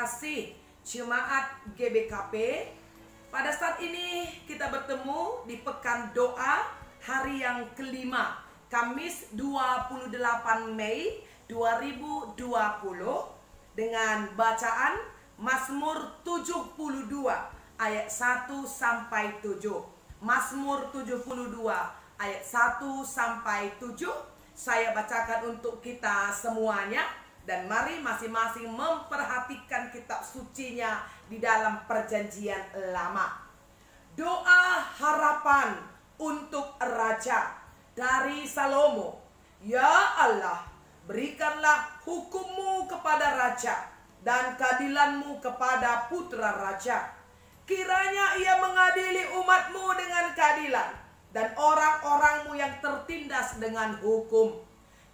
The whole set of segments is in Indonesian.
kasih Jemaat GBKP, pada saat ini kita bertemu di Pekan Doa hari yang kelima, Kamis 28 Mei 2020 dengan bacaan Mazmur 72 ayat 1 sampai 7. Mazmur 72 ayat 1 sampai 7 saya bacakan untuk kita semuanya. Dan mari masing-masing memperhatikan kitab sucinya di dalam perjanjian lama. Doa harapan untuk Raja dari Salomo. Ya Allah, berikanlah hukum-Mu kepada Raja dan keadilan-Mu kepada putra Raja. Kiranya ia mengadili umat-Mu dengan keadilan dan orang-orang-Mu yang tertindas dengan hukum.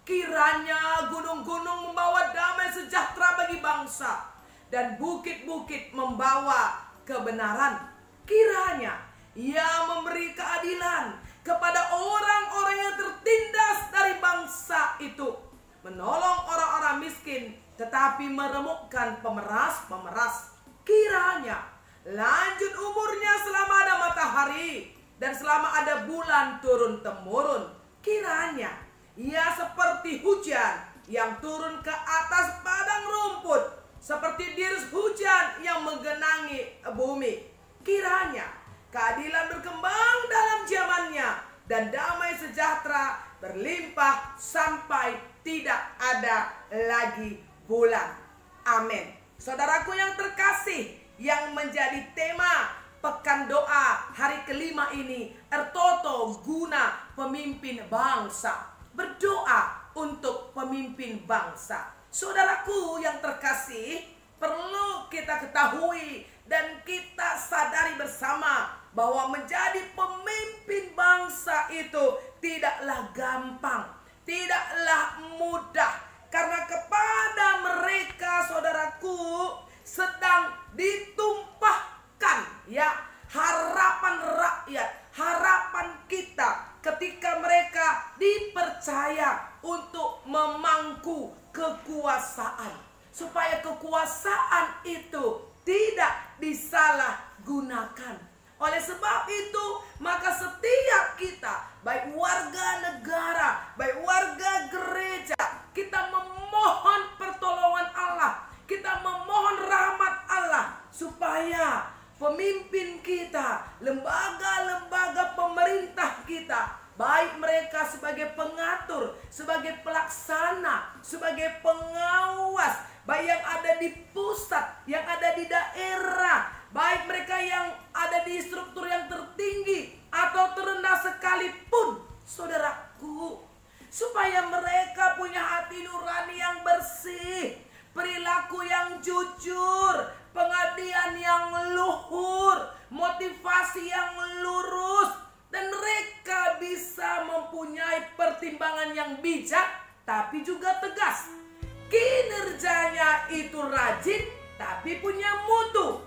Kiranya gunung-gunung membawa damai sejahtera bagi bangsa dan bukit-bukit membawa kebenaran. Kiranya ia memberi keadilan kepada orang-orang yang tertindas dari bangsa itu, menolong orang-orang miskin tetapi meremukkan pemeras-pemeras. Kiranya lanjut umurnya selama ada matahari dan selama ada bulan turun-temurun. Kiranya ia seperti hujan yang turun ke atas padang rumput, seperti dirus hujan yang menggenangi bumi. Kiranya keadilan berkembang dalam zamannya dan damai sejahtera berlimpah sampai tidak ada lagi bulan. Amin. Saudaraku yang terkasih, yang menjadi tema Pekan Doa hari kelima ini, Ertoto guna pemimpin bangsa. Berdoa untuk pemimpin bangsa. Saudaraku yang terkasih, perlu kita ketahui dan kita sadari bersama bahwa menjadi pemimpin bangsa itu tidaklah gampang, tidaklah mudah, karena kepada mereka, saudaraku, sedang ditumpahkan ya harapan rakyat, harapan kita ketika mereka dipercaya untuk memangku kekuasaan, supaya kekuasaan itu tidak disalahgunakan. Oleh sebab itu, maka setiap kita, baik warga negara, baik warga gereja, kita memohon pertolongan Allah, kita memohon rahmat Allah, supaya pemimpin kita, lembaga-lembaga pemerintah kita, baik mereka sebagai pengatur, sebagai pelaksana, sebagai pengawas, baik yang ada di pusat, yang ada di daerah, baik mereka yang ada di struktur yang tertinggi atau terendah sekalipun, saudaraku, supaya mereka punya hati nurani yang bersih, perilaku yang jujur, pengabdian yang luhur, motivasi yang lurus, dan mereka bisa mempunyai pertimbangan yang bijak tapi juga tegas. Kinerjanya itu rajin tapi punya mutu.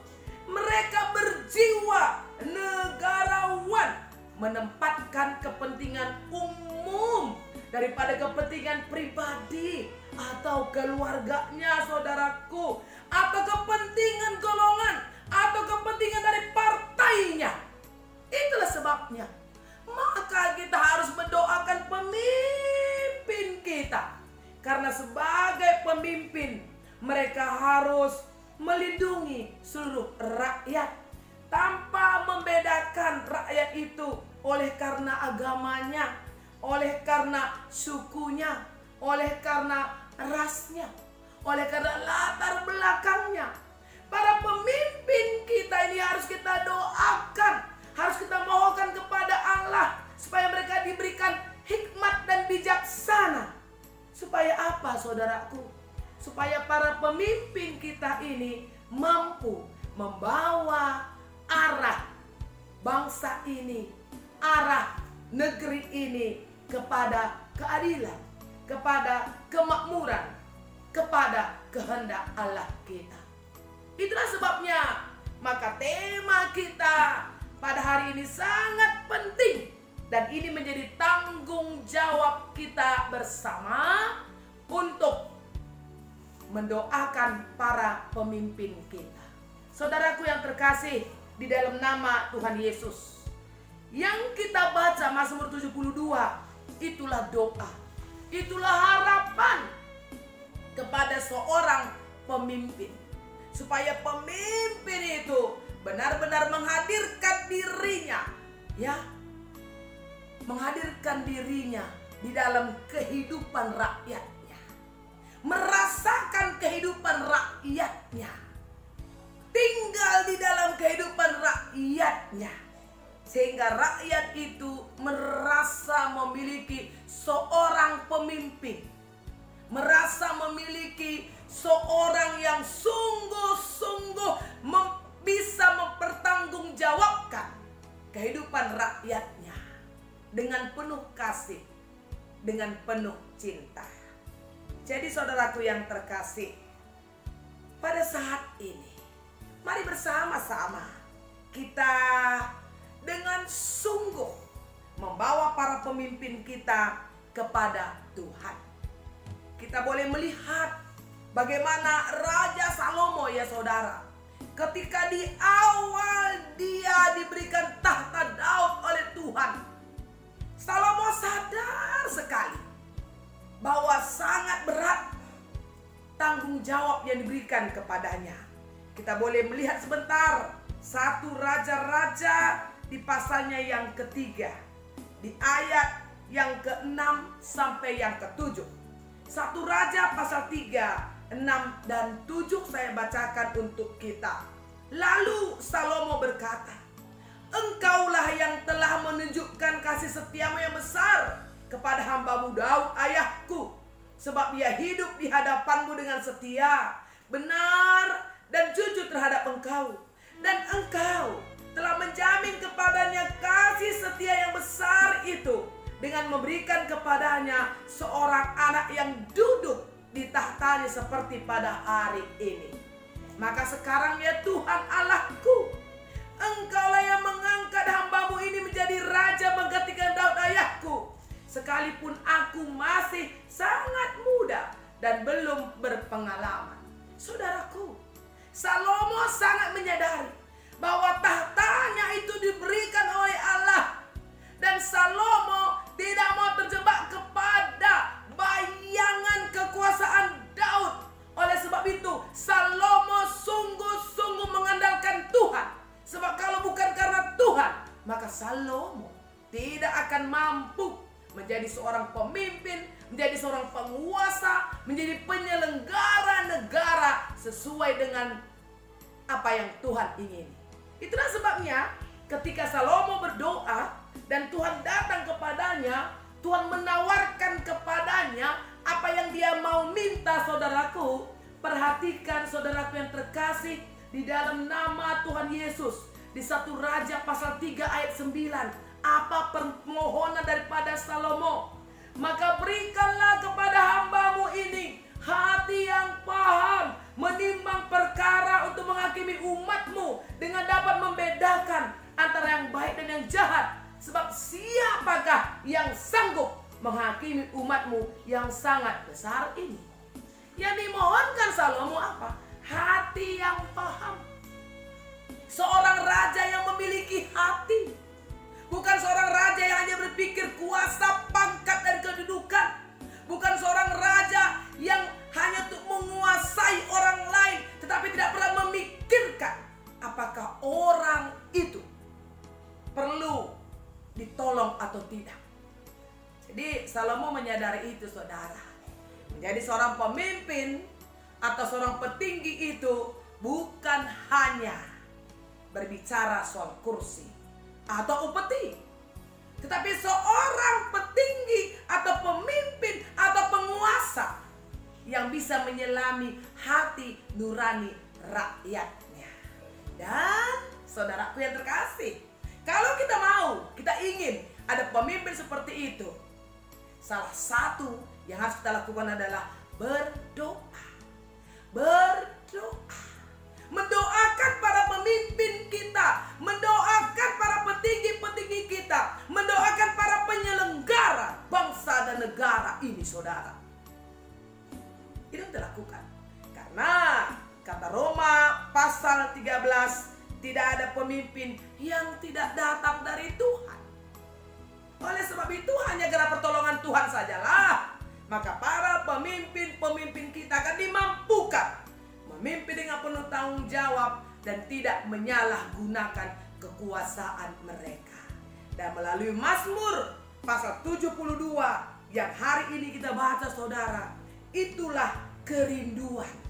Mereka berjiwa negarawan, menempatkan kepentingan umum daripada kepentingan pribadi atau keluarganya, saudaraku, atau kepentingan golongan, atau kepentingan dari partainya. Itulah sebabnya maka kita harus mendoakan pemimpin kita, karena sebagai pemimpin mereka harus melindungi seluruh rakyat tanpa membedakan rakyat itu oleh karena agamanya, oleh karena sukunya, oleh karena rasnya, oleh karena latar belakangnya. Para pemimpin kita ini harus kita doakan, harus kita mohonkan kepada Allah supaya mereka diberikan hikmat dan bijaksana. Supaya apa, saudaraku? Supaya para pemimpin kita ini mampu membawa arah bangsa ini, arah negeri ini kepada keadilan, kepada kemakmuran, kepada kehendak Allah kita. Itulah sebabnya maka tema kita pada hari ini sangat penting, dan ini menjadi tanggung jawab kita bersama untuk mendoakan para pemimpin kita. Saudaraku yang terkasih di dalam nama Tuhan Yesus, yang kita baca Mazmur 72, itulah doa, itulah harapan kepada seorang pemimpin, supaya pemimpin itu benar-benar menghadirkan dirinya, ya, menghadirkan dirinya di dalam kehidupan rakyatnya, merasakan kehidupan rakyatnya, tinggal di dalam kehidupan rakyatnya, sehingga rakyat itu merasa memiliki seorang pemimpin, merasa memiliki seorang yang sungguh-sungguh bisa mempertanggungjawabkan kehidupan rakyatnya dengan penuh kasih, dengan penuh cinta. Jadi saudaraku yang terkasih, pada saat ini mari bersama-sama kita dengan sungguh membawa para pemimpin kita kepada Tuhan. Kita boleh melihat bagaimana Raja Salomo, ya saudara, ketika di awal dia diberikan tahta Daud oleh Tuhan, Salomo sadar sekali bahwa sangat berat tanggung jawab yang diberikan kepadanya. Kita boleh melihat sebentar 1 Raja-Raja di pasalnya yang ketiga, di ayat yang ke-6 sampai yang ke-7. 1 Raja pasal 3, 6 dan 7 saya bacakan untuk kita. Lalu Salomo berkata, "Engkaulah yang telah menunjukkan kasih setiamu yang besar kepada hambamu Daud ayahku, sebab ia hidup di hadapanmu dengan setia, benar dan jujur terhadap engkau. Dan engkau telah menjamin kepadanya kasih setia yang besar itu dengan memberikan kepadanya seorang anak yang duduk di tahtanya seperti pada hari ini. Maka sekarang ya Tuhan Allahku, Engkaulah yang mengangkat hambamu ini menjadi raja menggantikan Daud ayahku, sekalipun aku masih sangat muda dan belum berpengalaman." Saudaraku, Salomo sangat menyadari bahwa tahtanya itu diberikan oleh Allah, dan Salomo tidak mau terjebak kepada bayangan kekuasaan Daud. Oleh sebab itu Salomo sungguh-sungguh mengandalkan Tuhan. Sebab kalau bukan karena Tuhan, maka Salomo tidak akan mampu menjadi seorang pemimpin, menjadi seorang penguasa, menjadi penyelenggara negara sesuai dengan apa yang Tuhan ingini. Itulah sebabnya ketika Salomo berdoa dan Tuhan datang kepadanya, Tuhan menawarkan kepadanya apa yang dia mau minta. Saudaraku, perhatikan saudaraku yang terkasih, di dalam nama Tuhan Yesus, di 1 Raja pasal 3 ayat 9, apa permohonan daripada Salomo? "Maka berikanlah kepada hambamu ini hati yang paham menimbang perkara untuk menghakimi umatmu, dengan dapat membedakan antara yang baik dan yang jahat. Sebab siapakah yang sanggup menghakimi umatmu yang sangat besar ini?" Yang dimohonkan Salomo apa? Hati yang paham. Seorang raja yang memiliki hati, bukan seorang raja yang hanya berpikir kuasa, pangkat, dan kedudukan. Bukan seorang raja yang hanya untuk menguasai orang lain, tetapi tidak pernah memikirkan apakah orang itu perlu ditolong atau tidak. Jadi Salomo menyadari itu, saudara. Menjadi seorang pemimpin atau seorang petinggi itu bukan hanya berbicara soal kursi atau upeti, tetapi seorang petinggi atau pemimpin atau penguasa yang bisa menyelami hati nurani rakyatnya. Dan saudaraku yang terkasih, kalau kita mau, kita ingin ada pemimpin seperti itu, salah satu yang harus kita lakukan adalah berdoa. Berdoa. Mendoakan para pemimpin kita, mendoakan para petinggi-petinggi kita, mendoakan para penyelenggara bangsa dan negara ini, saudara. Itu kita lakukan. Karena kata Roma pasal 13, tidak ada pemimpin yang tidak datang dari Tuhan. Oleh sebab itu hanya karena pertolongan Tuhan sajalah maka para pemimpin kita akan dimampukan memimpin dengan penuh tanggung jawab dan tidak menyalahgunakan kekuasaan mereka. Dan melalui Mazmur pasal 72 yang hari ini kita baca saudara, itulah kerinduan.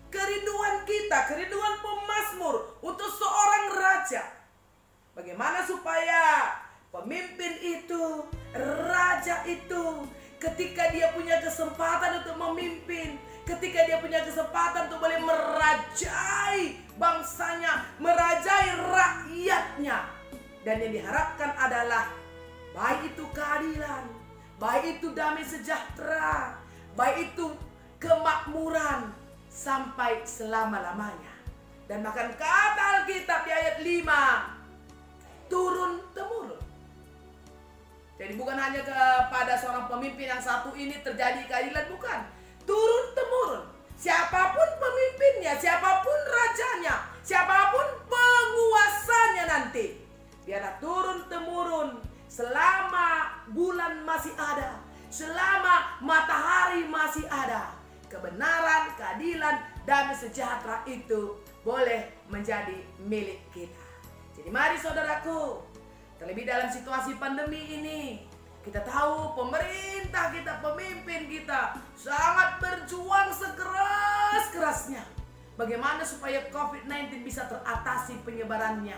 Kerinduan kita, kerinduan pemazmur untuk seorang raja. Bagaimana supaya pemimpin itu, raja itu, ketika dia punya kesempatan untuk memimpin, ketika dia punya kesempatan untuk boleh merajai bangsanya, merajai rakyatnya. Dan yang diharapkan adalah baik itu keadilan, baik itu damai sejahtera, baik itu kemakmuran sampai selama-lamanya. Dan bahkan kata Alkitab di ayat 5, turun-temurun. Jadi bukan hanya kepada seorang pemimpin yang satu ini terjadi keadilan, bukan. Turun-temurun. Siapapun pemimpinnya, siapapun rajanya, siapapun penguasanya nanti, biarlah turun-temurun selama bulan masih ada, selama matahari masih ada. Kebenaran, keadilan, dan sejahtera itu boleh menjadi milik kita. Jadi mari saudaraku, terlebih dalam situasi pandemi ini, kita tahu pemerintah kita, pemimpin kita sangat berjuang sekeras-kerasnya. Bagaimana supaya COVID-19 bisa teratasi penyebarannya.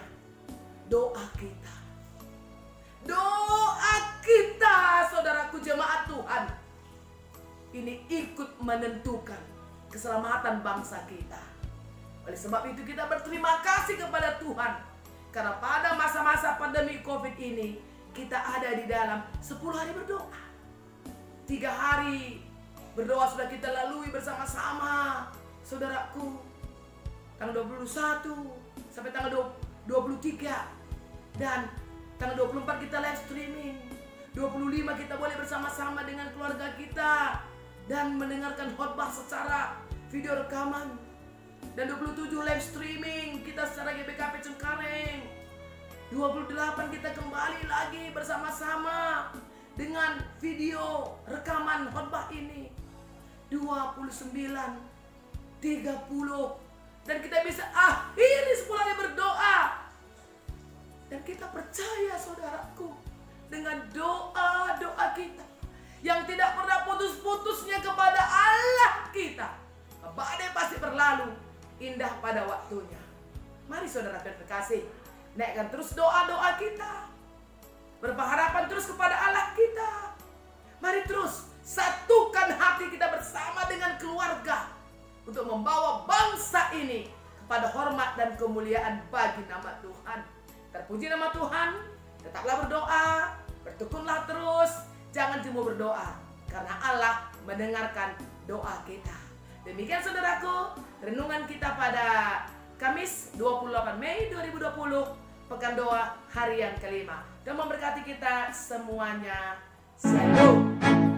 Doa kita saudaraku jemaat Tuhan, ini ikut menentukan keselamatan bangsa kita. Oleh sebab itu kita berterima kasih kepada Tuhan, karena pada masa-masa pandemi COVID ini kita ada di dalam 10 hari berdoa. 3 hari berdoa sudah kita lalui bersama-sama saudaraku, tanggal 21 sampai tanggal 23, dan tanggal 24 kita live streaming, 25 kita boleh bersama-sama dengan keluarga kita dan mendengarkan khotbah secara video rekaman, dan 27 live streaming kita secara GBKP Cengkareng. 28 kita kembali lagi bersama-sama dengan video rekaman khotbah ini. 29, 30, dan kita bisa akhiri 10 hari berdoa. Dan kita percaya saudaraku, dengan doa-doa kita yang tidak pernah putus-putusnya kepada Allah kita, badai pasti berlalu, indah pada waktunya. Mari saudara terkasih, naikkan terus doa-doa kita, berpengharapan terus kepada Allah kita. Mari terus satukan hati kita bersama dengan keluarga untuk membawa bangsa ini kepada hormat dan kemuliaan bagi nama Tuhan. Terpuji nama Tuhan. Tetaplah berdoa, bertekunlah terus, jangan cuma berdoa, karena Allah mendengarkan doa kita. Demikian saudaraku, renungan kita pada Kamis 28 Mei 2020, Pekan Doa hari yang kelima. Dan memberkati kita semuanya. Shalom.